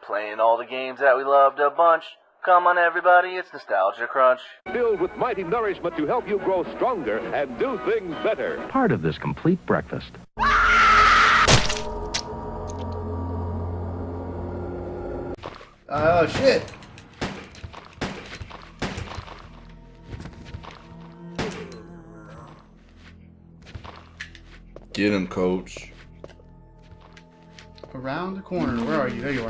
playing all the games that we loved a bunch. Come on everybody, it's Nostalgia Crunch. Filled with mighty nourishment to help you grow stronger and do things better. Part of this complete breakfast. Oh, shit. Get him, coach. Around the corner. Where are you? There you are.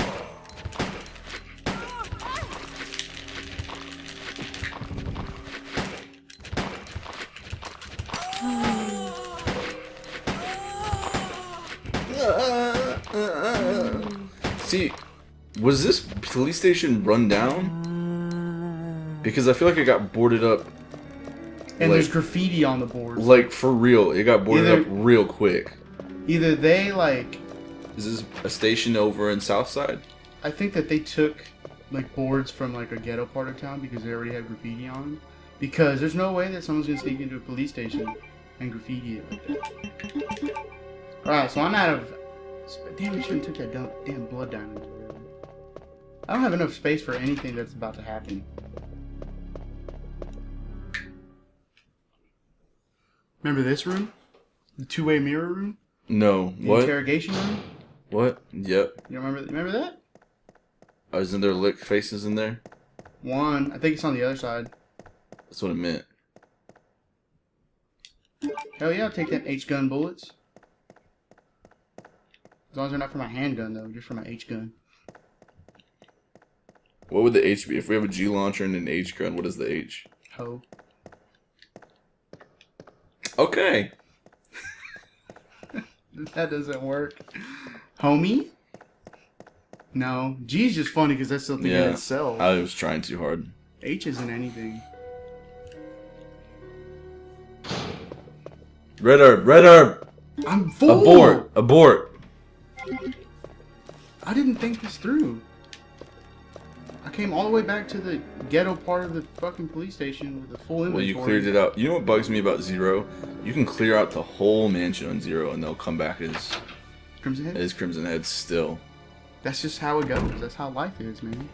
See, was this police station run down? Because I feel like it got boarded up. And there's graffiti on the boards. Like, for real. It got boarded up real quick. Either they, like... Is this a station over in Southside? I think that they took, like, boards from, like, a ghetto part of town because they already had graffiti on them. Because there's no way that someone's going to sneak into a police station and graffiti it like that. Alright, so I'm out of... Damn, we shouldn't have took that damn blood diamond. I don't have enough space for anything that's about to happen. Remember this room? The two-way mirror room? No. The What? interrogation room? What? Yep. You remember that? Isn't there lick faces in there? One. I think it's on the other side. That's what it meant. Hell yeah, I'll take them H-gun bullets. As long as they're not for my handgun, though. Just for my H-gun. What would the H be? If we have a G launcher and an H gun, what is the H? Ho. Okay. That doesn't work. Homie? No. G's just funny because that's something in itself. I was trying too hard. H isn't anything. Red herb! Red herb! I'm full! Abort! Abort! I didn't think this through. I came all the way back to the ghetto part of the fucking police station with the full inventory. Well, you cleared it out. You know what bugs me about Zero? You can clear out the whole mansion on Zero and they'll come back as Crimson Head? As Crimson Head still. That's just how it goes. That's how life is, man.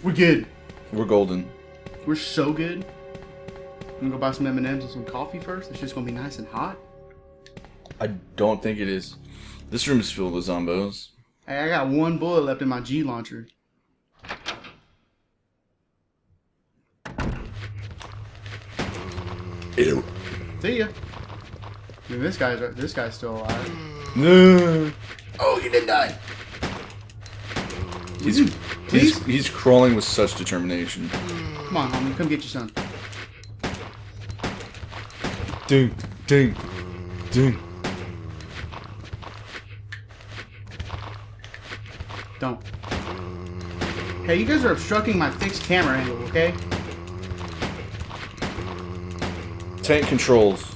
We're good. We're golden. We're so good. I'm gonna go buy some M&Ms and some coffee first. It's just gonna be nice and hot. I don't think it is. This room is filled with zombos. Hey, I got one bullet left in my G launcher. Ew. See ya. I mean, this guy's still alive. No. Oh, he didn't die. He's crawling with such determination. Come on, homie, come get your son. Ding, ding, ding. Don't. Hey, you guys are obstructing my fixed camera angle, okay? Tank controls.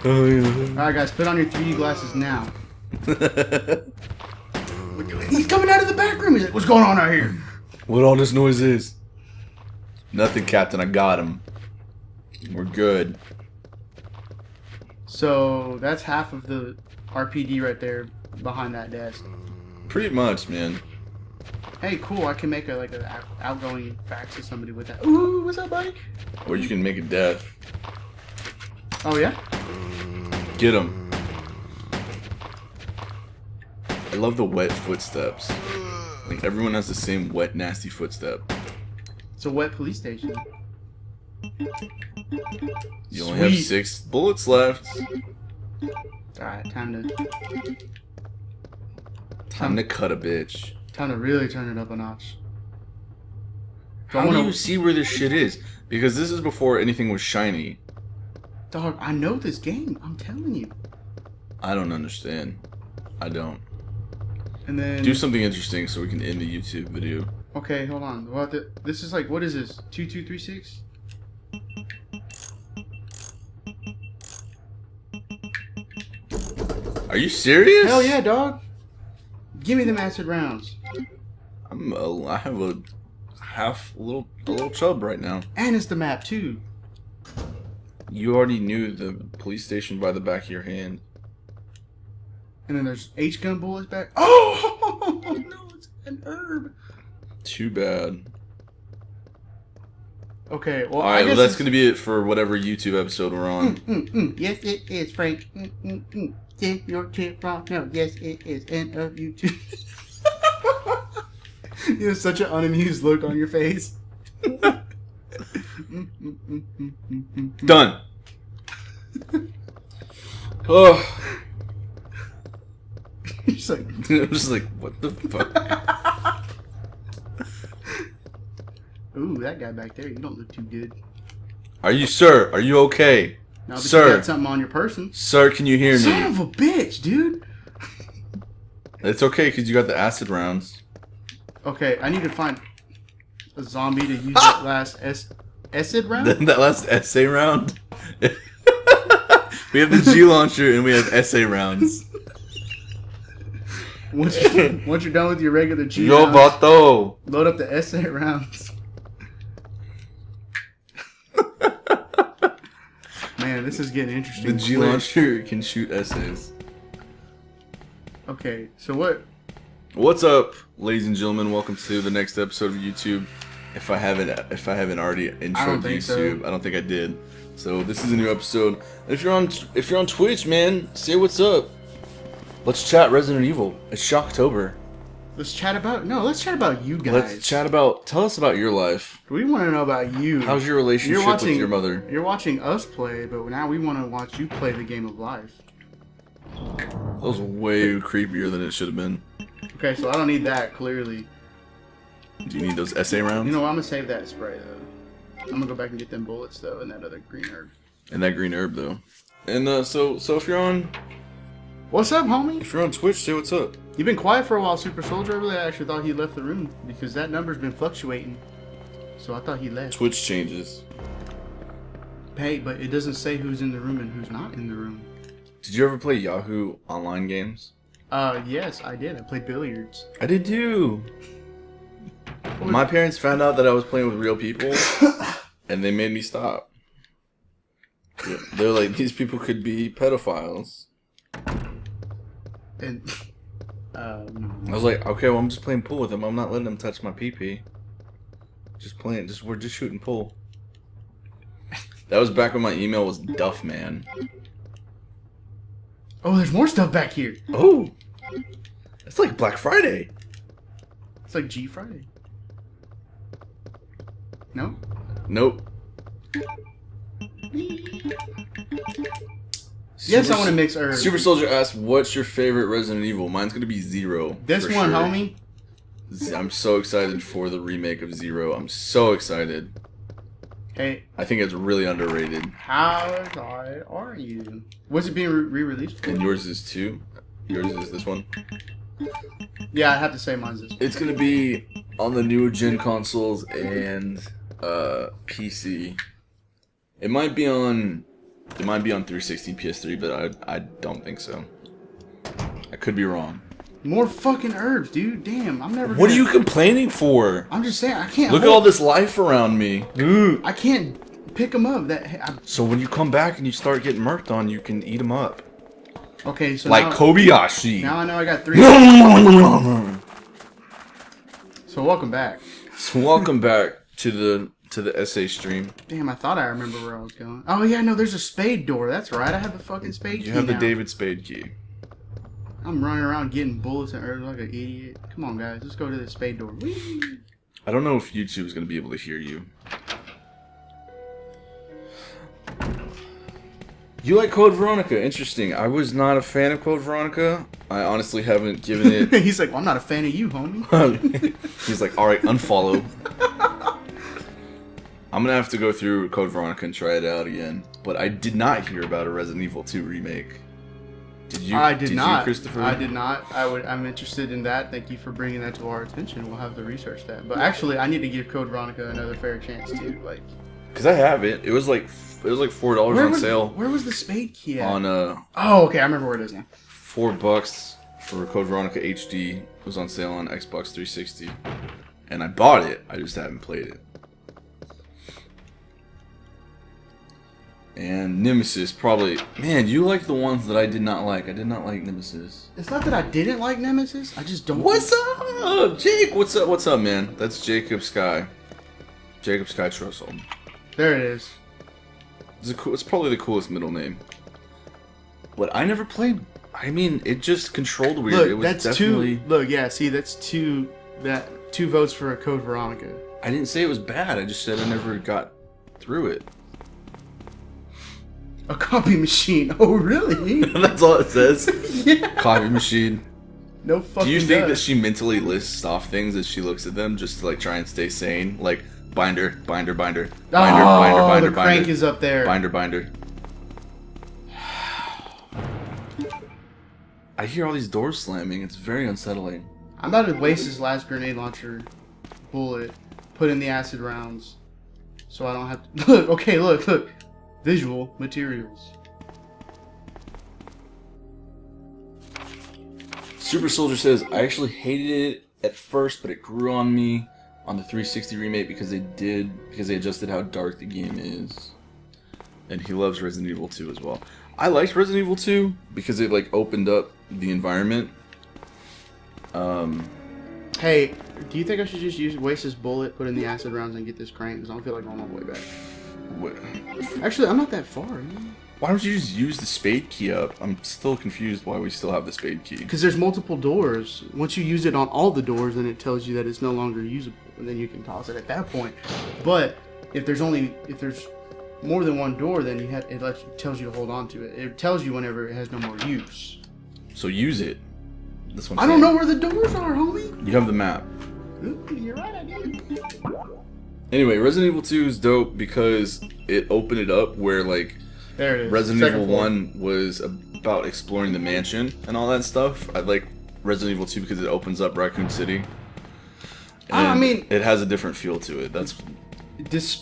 Oh, yeah. Alright, guys, put on your 3D glasses now. He's coming out of the back room. He's like, what's going on out here? What all this noise is? Nothing, Captain. I got him. We're good. So, that's half of the RPD right there behind that desk. Pretty much, man. Hey, cool. I can make an outgoing fax to somebody with that. Ooh, what's up, buddy? Or you can make a death. Oh, yeah? Get him. I love the wet footsteps. Like, everyone has the same wet, nasty footstep. It's a wet police station. You only have 6 bullets left. Alright, time to cut a bitch. to really turn it up a notch. How do you see where this shit is? Because this is before anything was shiny. Dog, I know this game. I'm telling you. I don't understand. I don't. And then do something interesting so we can end the YouTube video. Okay, hold on. Well, this is like, what is this? 2236? Are you serious? Hell yeah, dog. Give me them acid rounds. I have a little chub right now. And it's the map too. You already knew the police station by the back of your hand. And then there's H-gun bullets back. Oh no, it's an herb. Too bad. Okay, well, Alright, well, that's going to be it for whatever YouTube episode we're on. Yes, it is, Frank. Take your tip wrong. No, yes, it is. End of YouTube. You have such an unamused look on your face. Done. Oh. You're just like, I'm just like, what the fuck? ooh, that guy back there, you don't look too good. Are you, sir? Are you okay? No, but Sir. you got something on your person. Sir, can you hear me? Son of a bitch, dude. It's okay, because you got the acid rounds. Okay, I need to find a zombie to use that last acid round. That last essay round? We have the G launcher and we have essay rounds. Once you're done with your regular G Yo, rounds, vato. load up the essay rounds. Man, this is getting interesting. The G quick. launcher can shoot essays. Okay, so what? What's up, ladies and gentlemen? Welcome to the next episode of YouTube. If I haven't already introed YouTube, I don't think I did. So this is a new episode. If you're on Twitch, man, say what's up. Let's chat Resident Evil. It's Shocktober. Let's chat about you guys. Let's chat about. Tell us about your life. We want to know about you. How's your relationship with your mother? You're watching us play, but now we want to watch you play the game of life. That was way creepier than it should have been. Okay, so I don't need that, clearly. Do you need those essay rounds? You know what, I'm going to save that spray, though. I'm going to go back and get them bullets, though, and that other green herb. And that green herb, though. And so if you're on... What's up, homie? If you're on Twitch, say what's up. You've been quiet for a while, Super Soldier. I really actually thought he left the room, because that number's been fluctuating. So I thought he left. Twitch changes. Hey, but it doesn't say who's in the room and who's not in the room. Did you ever play Yahoo online games? Yes, I did. I played billiards. I did too. My parents found out that I was playing with real people, and they made me stop. They're like, these people could be pedophiles. And I was like, okay, well, I'm just playing pool with them. I'm not letting them touch my pee-pee. Just playing. We're just shooting pool. That was back when my email was Duffman. oh, there's more stuff back here. Oh, it's like Black Friday. It's like G Friday. No? Nope. Yes, I want to mix herbs. Super Soldier asked, "What's your favorite Resident Evil?" Mine's gonna be Zero. This for one, sure. homie. I'm so excited for the remake of Zero. I'm so excited. Hey, I think it's really underrated. how high are you? What's it being re-released for? And yours is too. Yours is this one. Yeah, I have to say mine's this one. It's gonna be on the newer gen consoles and PC. It might be on 360 PS3, but I don't think so. I could be wrong. More fucking herbs, dude. Damn, I'm never. What are you complaining for? I'm just saying, I can't. Look at all this life around me. I can't pick them up. So when you come back and you start getting murked on, you can eat them up. Okay, so Like now, Kobayashi. now I know I got 3. So welcome back. So welcome back to the essay stream. Damn, I thought I remember where I was going. Oh yeah, no, there's a spade door. That's right. I have the fucking spade key. You have the now. David Spade key. I'm running around getting bullets and herbs like an idiot. Come on, guys, let's go to the spade door. Whee! I don't know if YouTube's gonna be able to hear you. You like Code Veronica? Interesting. I was not a fan of Code Veronica. I honestly haven't given it. He's like, well, I'm not a fan of you, homie. He's like, all right, unfollow. I'm gonna have to go through Code Veronica and try it out again. But I did not hear about a Resident Evil 2 remake. Did you? I did not. You, Christopher? I did not. I'm interested in that. Thank you for bringing that to our attention. We'll have to research that. But actually, I need to give Code Veronica another fair chance too. Like, cause I have it. It was like $4 on sale. Where was the spade key at? On Oh, okay. I remember where it is now. $4 for Code Veronica HD. It was on sale on Xbox 360, and I bought it. I just haven't played it. And Nemesis, probably. Man, you like the ones that I did not like. I did not like Nemesis. It's not that I didn't like Nemesis. I just don't. What's up, Jake? What's up? What's up, man? That's Jacob Sky. Jacob Sky Trussell. There it is. It's probably the coolest middle name. But I never played. I mean, it just controlled weird. Look, it was that's definitely... two. Look, yeah, see, that's two votes for a Code Veronica. I didn't say it was bad. I just said I never got through it. A copy machine. Oh, really? That's all it says. Yeah. Copy machine. No fucking. Do you think that she mentally lists off things as she looks at them just to like try and stay sane? Like binder, binder, binder, binder, binder, binder, the crank binder, is up there. binder, binder. I hear all these doors slamming. It's very unsettling. I'm about to waste his last grenade launcher bullet, put in the acid rounds, so I don't have to. Look, okay, look. Visual materials. Super Soldier says, I actually hated it at first, but it grew on me on the 360 remake because they adjusted how dark the game is. And he loves Resident Evil 2 as well. I liked Resident Evil 2 because it like opened up the environment. Hey, do you think I should just waste this bullet, put in the acid rounds, and get this crank? Because I don't feel like going all the way back. What? Actually, I'm not that far. Man. Why don't you just use the spade key up? I'm still confused why we still have the spade key. Because there's multiple doors. Once you use it on all the doors, then it tells you that it's no longer usable, and then you can toss it at that point. But if there's more than one door, then it tells you to hold on to it. It tells you whenever it has no more use. So use it. That's what I'm I saying. don't know where the doors are, homie. You have the map. Ooh, you're right, I do. Anyway, Resident Evil 2 is dope because it opened it up where like There it is. Resident Second Evil floor. 1 was about exploring the mansion and all that stuff. I like Resident Evil 2 because it opens up Raccoon City. And I mean, it has a different feel to it. That's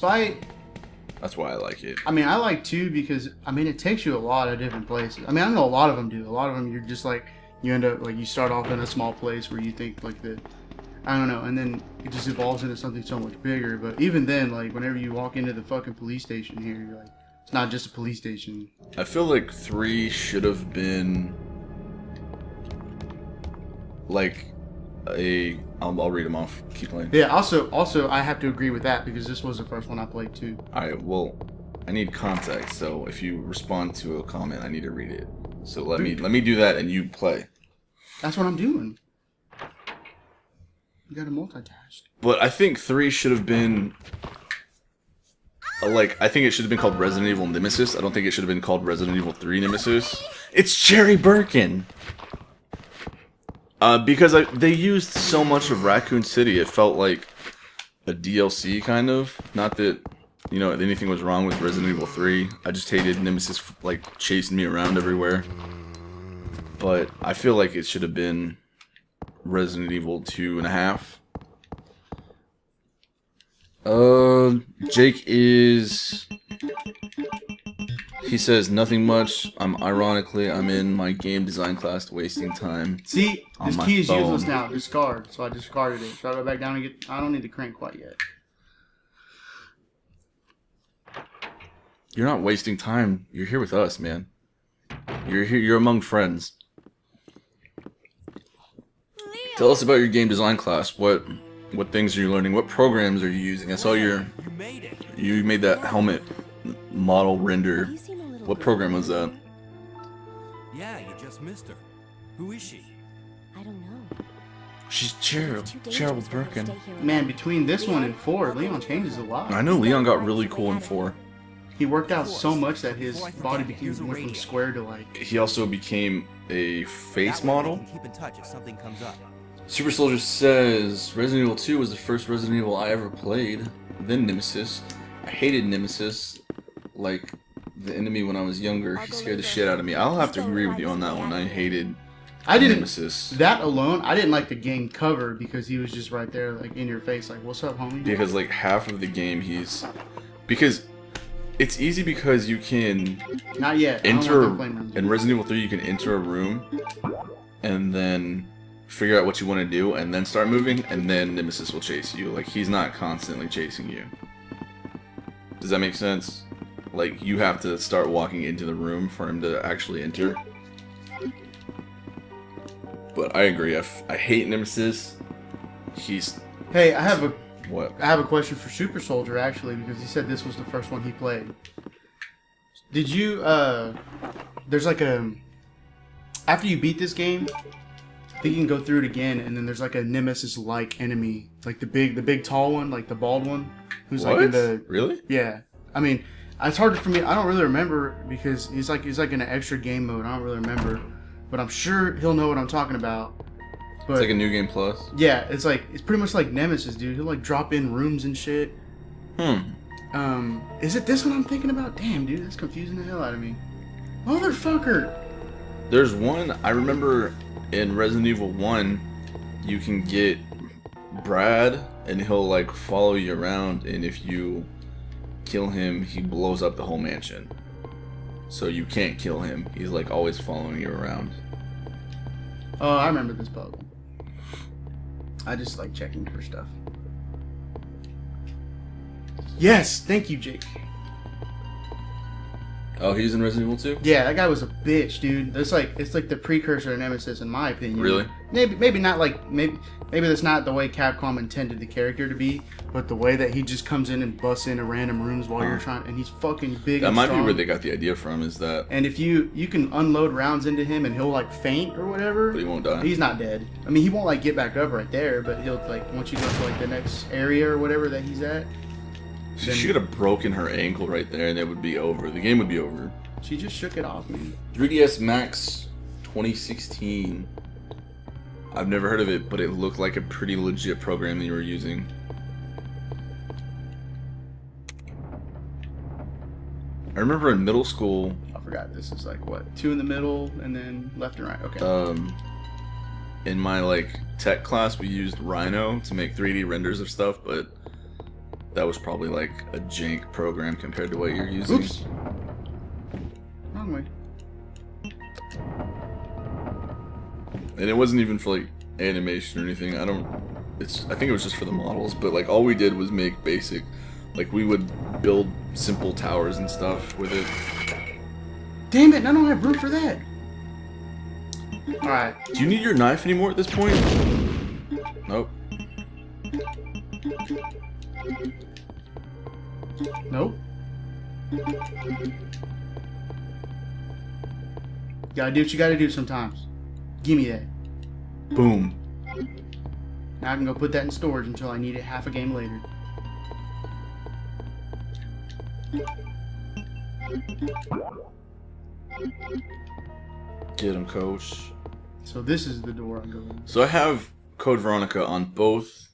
why I like it. I mean, I like 2 because, I mean, it takes you a lot of different places. I mean, I know a lot of them do. A lot of them, you're just like, you end up, like, you start off in a small place where you think, like, I don't know, and then it just evolves into something so much bigger. But even then, like, whenever you walk into the fucking police station here, you're like, it's not just a police station. I feel like 3 should have been like I'll read them off. Keep playing. Yeah, also, I have to agree with that because this was the first one I played too. Alright, well, I need context, so if you respond to a comment, I need to read it. So let me do that and you play. That's what I'm doing. You gotta multitask. But I think 3 should have been I think it should have been called Resident Evil Nemesis. I don't think it should have been called Resident Evil 3 Nemesis. It's Jerry Birkin! Because they used so much of Raccoon City, it felt like a DLC kind of. Not that, you know, anything was wrong with Resident Evil 3. I just hated Nemesis, like, chasing me around everywhere. But I feel like it should have been Resident Evil 2.5. Jake is... He says, nothing much. I'm in my game design class wasting time. See, this my key is phone. useless now. Discard. So I discarded it. Should I go back down and get... I don't need the crank quite yet. You're not wasting time. You're here with us, man. You're here. You're among friends. Tell us about your game design class. What things are you learning? What programs are you using? I saw you made that helmet model render. What program was that? Yeah, you just missed her. Who is she? I don't know. She's Cheryl Birkin. Man, between this one and 4, Leon changes a lot. I know Leon got really cool in 4. He worked out so much that his body went from square to like... He also became a face model. Keep in touch if something comes up. Super Soldier says, Resident Evil 2 was the first Resident Evil I ever played. Then Nemesis. I hated Nemesis. Like, the enemy when I was younger. He scared the shit out of me. I'll have to agree with you on that one. I hated Nemesis. That alone, I didn't like the game cover because he was just right there, like, in your face, like, what's up, homie? Because, like, half of the game because it's easy because you can Not yet. enter... In Resident Evil 3, you can enter a room and then figure out what you want to do and then start moving, and then Nemesis will chase you. Like, he's not constantly chasing you. Does that make sense? like you have to start walking into the room for him to actually enter. But I agree. I hate Nemesis. He's Hey, I have what? a question for Super Soldier actually, because he said this was the first one he played. Did you there's like a after you beat this game, I think you can go through it again, and then there's like a Nemesis-like enemy, like the big tall one, like the bald one, who's What? like in the Really? yeah. I mean, it's hard for me. I don't really remember because he's like in an extra game mode. I don't really remember, but I'm sure he'll know what I'm talking about. But It's like a new game plus. yeah, it's pretty much like Nemesis, dude. He'll like drop in rooms and shit. Is it this one I'm thinking about? Damn, dude, that's confusing the hell out of me. Motherfucker. There's one I remember in Resident Evil 1. You can get Brad, and he'll like follow you around, and if you kill him, he blows up the whole mansion. So you can't kill him. He's like always following you around. Oh, I remember this puzzle. I just like checking for stuff. Yes, thank you, Jake. Oh, he's in Resident Evil 2? Yeah, that guy was a bitch, dude. It's like the precursor to Nemesis, in my opinion. Really? Maybe not like maybe that's not the way Capcom intended the character to be, but the way that he just comes in and busts into random rooms while you're trying, and he's fucking big. That and might strong. be where they got the idea from. Is that? And if you can unload rounds into him, and he'll like faint or whatever. But he won't die. He's not dead. I mean, he won't like get back up right there, but he'll like once you go to like the next area or whatever that he's at. She could have broken her ankle right there, and it would be over. The game would be over. She just shook it off, man. 3DS Max 2016. I've never heard of it, but it looked like a pretty legit program that you were using. I remember in middle school. I forgot. This is like what, 2 in the middle and then left and right. Okay. In my like tech class, we used Rhino to make 3D renders of stuff, but that was probably like a jank program compared to what you're using. Oops. Wrong way. And it wasn't even for like animation or anything. I think it was just for the models, but like all we did was make basic, like we would build simple towers and stuff with it. Damn it, I don't have room for that. Alright. Do you need your knife anymore at this point? Nope. Nope. You gotta do what you gotta do sometimes. Give me that. Boom. Now I can go put that in storage until I need it half a game later. Get him, coach. So this is the door I'm going. So I have Code Veronica on both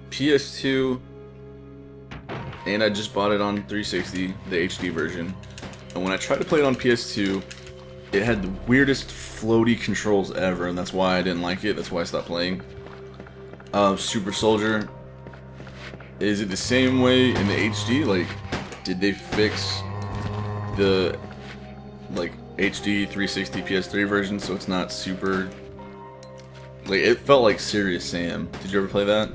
PS2, and I just bought it on 360, the HD version. And when I tried to play it on PS2, it had the weirdest floaty controls ever, and that's why I didn't like it. That's why I stopped playing. Super Soldier, is it the same way in the HD? Like, did they fix the like HD 360 PS3 version so it's not super? Like, it felt like Serious Sam. Did you ever play that?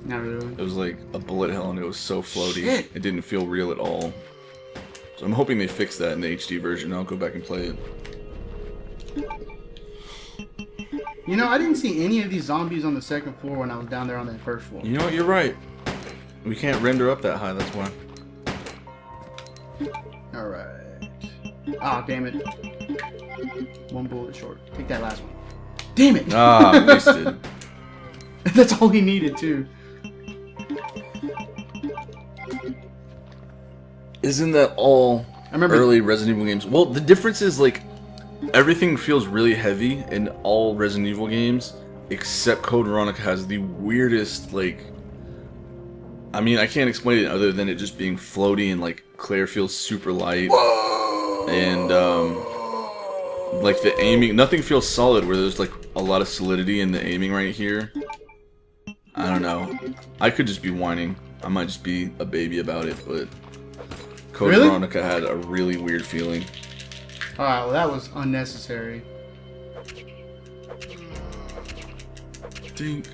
Not really. It was like a bullet hell, and it was so floaty. Shit. It didn't feel real at all. So I'm hoping they fix that in the HD version. I'll go back and play it. You know, I didn't see any of these zombies on the second floor when I was down there on that first floor. You know what? You're right. We can't render up that high. That's why. Alright. Ah, damn it. One bullet short. Take that last one. Damn it! Ah, wasted. That's all he needed, too. Isn't that all I remember early Resident Evil games? Well, the difference is, like, everything feels really heavy in all Resident Evil games, except Code Veronica has the weirdest, like... I mean, I can't explain it other than it just being floaty, and, like, Claire feels super light. And, like, the aiming... Nothing feels solid, where there's, like, a lot of solidity in the aiming right here. I don't know. I could just be whining. I might just be a baby about it, but... Code Veronica had a really weird feeling. Alright, well that was unnecessary. Dink.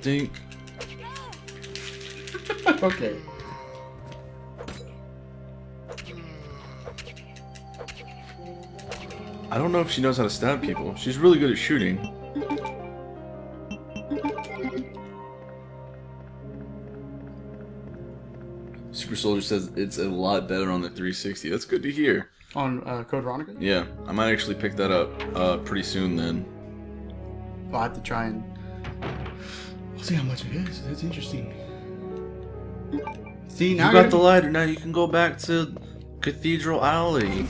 Dink. Okay. I don't know if she knows how to stab people. She's really good at shooting. Super Soldier says it's a lot better on the 360. That's good to hear. On Code Veronica? Yeah, I might actually pick that up pretty soon then. I'll have to try and... We'll see how much it is. That's interesting. See, now you got the lighter. Now you can go back to Cathedral Alley.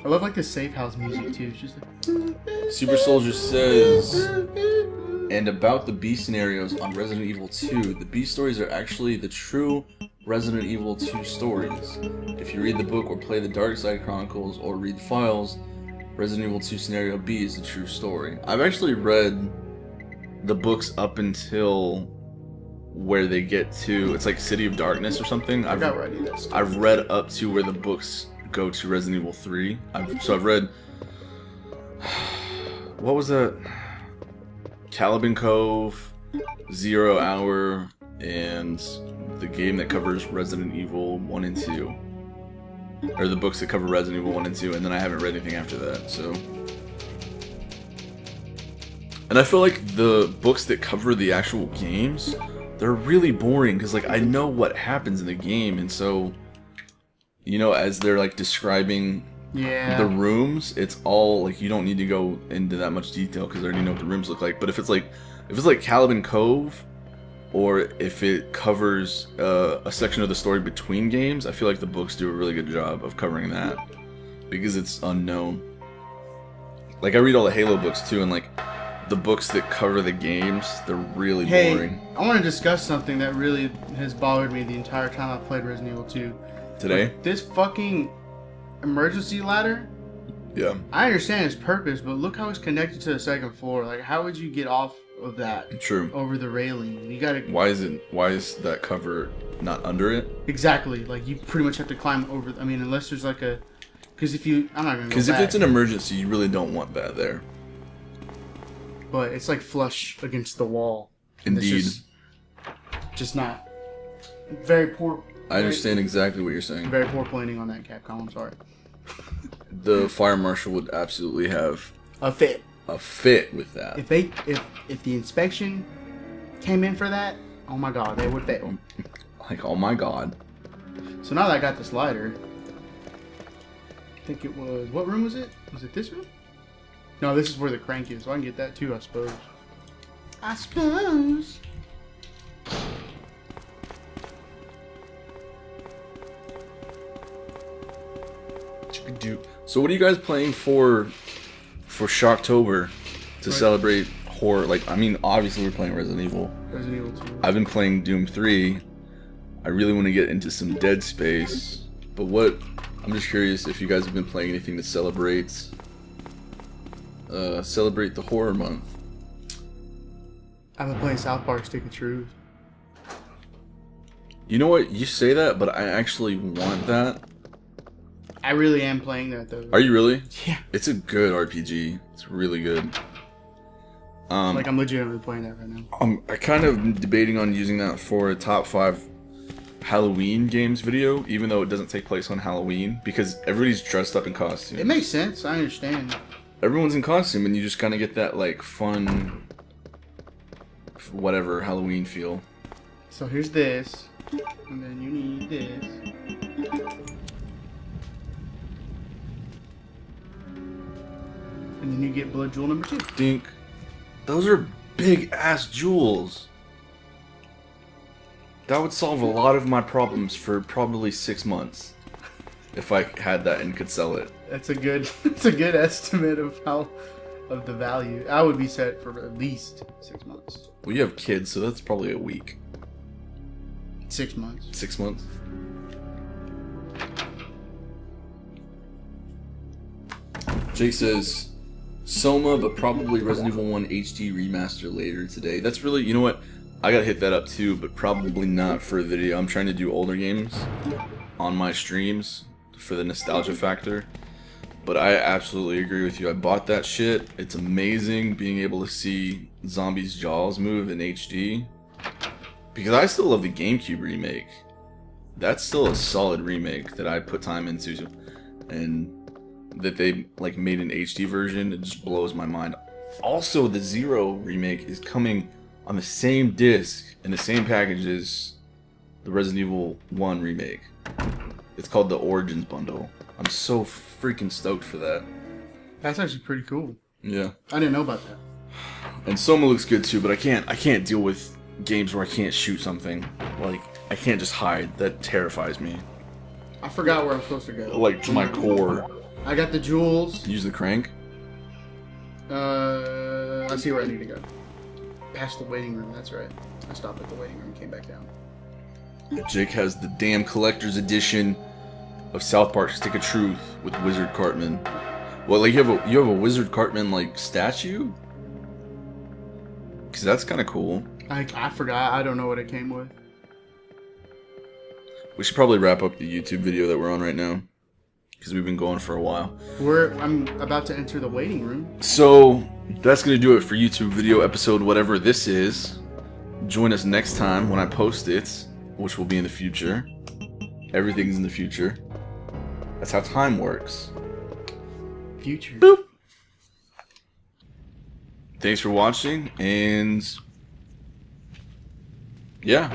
I love like the safe house music too. It's just like... Super Soldier says, and about the B scenarios on Resident Evil 2, the B stories are actually the true Resident Evil 2 stories. If you read the book or play the Dark Side Chronicles or read files, Resident Evil 2 Scenario B is the true story. I've actually read the books up until where they get to, it's like City of Darkness or something. I've read up to where the books go to Resident Evil 3. I've read, what was that? Caliban Cove, 0 Hour, and the game that covers Resident Evil 1 and 2. Or the books that cover Resident Evil 1 and 2, and then I haven't read anything after that, so. And I feel like the books that cover the actual games, they're really boring, because like I know what happens in the game, and so, you know, as they're like describing the rooms, it's all like you don't need to go into that much detail because I already know what the rooms look like. But if it's like Caliban Cove, or if it covers a section of the story between games, I feel like the books do a really good job of covering that because it's unknown. Like I read all the Halo books too, and like the books that cover the games, they're really boring. I want to discuss something that really has bothered me the entire time I've played Resident Evil 2. Today? Like, this fucking emergency ladder. Yeah. I understand its purpose, but look how it's connected to the second floor. Like, how would you get off of that? True. Over the railing. You gotta. Why is that cover not under it? Exactly. Like you pretty much have to climb over. I mean, unless there's like a. Because if you, I'm not gonna. Because if it's an emergency, you really don't want that there. But it's like flush against the wall. Indeed. Just not. Very poor. I understand exactly what you're saying. Very poor planning on that, Capcom. I'm sorry. The fire marshal would absolutely have a fit with that. If the inspection came in for that, oh my god, they would fail. Like, oh my god. So now that I got this lighter, I think it was, what room was it? Was it this room? No, this is where the crank is, so I can get that too, I suppose. I suppose. So what are you guys playing for Shocktober to celebrate horror? Like, I mean, obviously we're playing Resident Evil. Resident Evil 2. I've been playing Doom 3. I really want to get into some Dead Space. But I'm just curious if you guys have been playing anything to celebrate the horror month. I've been playing South Park Stick of Truth. You know what? You say that, but I actually want that. I really am playing that though. Are you really? Yeah. It's a good RPG. It's really good. Like I'm legitimately playing that right now. I'm kind of debating on using that for a top 5 Halloween games video, even though it doesn't take place on Halloween, because everybody's dressed up in costume. It makes sense. I understand. Everyone's in costume, and you just kind of get that like fun, whatever Halloween feel. So here's this, and then you need this. And then you get blood jewel number 2. Dink. Those are big ass jewels. That would solve a lot of my problems for probably 6 months. If I had that and could sell it. That's a good estimate of the value. I would be set for at least 6 months. Well, you have kids, so that's probably a week. 6 months. 6 months? Jake says, Soma, but probably Resident Evil 1 HD remaster later today. That's really, you know what? I gotta hit that up too, but probably not for a video. I'm trying to do older games on my streams for the nostalgia factor. But I absolutely agree with you. I bought that shit. It's amazing being able to see Zombies' jaws move in HD. Because I still love the GameCube remake. That's still a solid remake that I put time into. and that they like made an HD version. It just blows my mind. Also, the Zero remake is coming on the same disc in the same package as the Resident Evil 1 remake. It's called the Origins bundle. I'm so freaking stoked for that. That's actually pretty cool. Yeah. I didn't know about that. And Soma looks good too, but I can't deal with games where I can't shoot something. Like, I can't just hide. That terrifies me. I forgot where I'm supposed to go. Like, to my core. I got the jewels. Use the crank? I see where I need to go. Past the waiting room, that's right. I stopped at the waiting room and came back down. Jake has the damn collector's edition of South Park Stick of Truth with Wizard Cartman. Well, like, you have a Wizard Cartman, like, statue? Because that's kind of cool. I forgot. I don't know what it came with. We should probably wrap up the YouTube video that we're on right now, because we've been going for a while. I'm about to enter the waiting room. So, that's going to do it for YouTube video episode whatever this is. Join us next time when I post it, which will be in the future. Everything's in the future. That's how time works. Future. Boop! Thanks for watching, and yeah.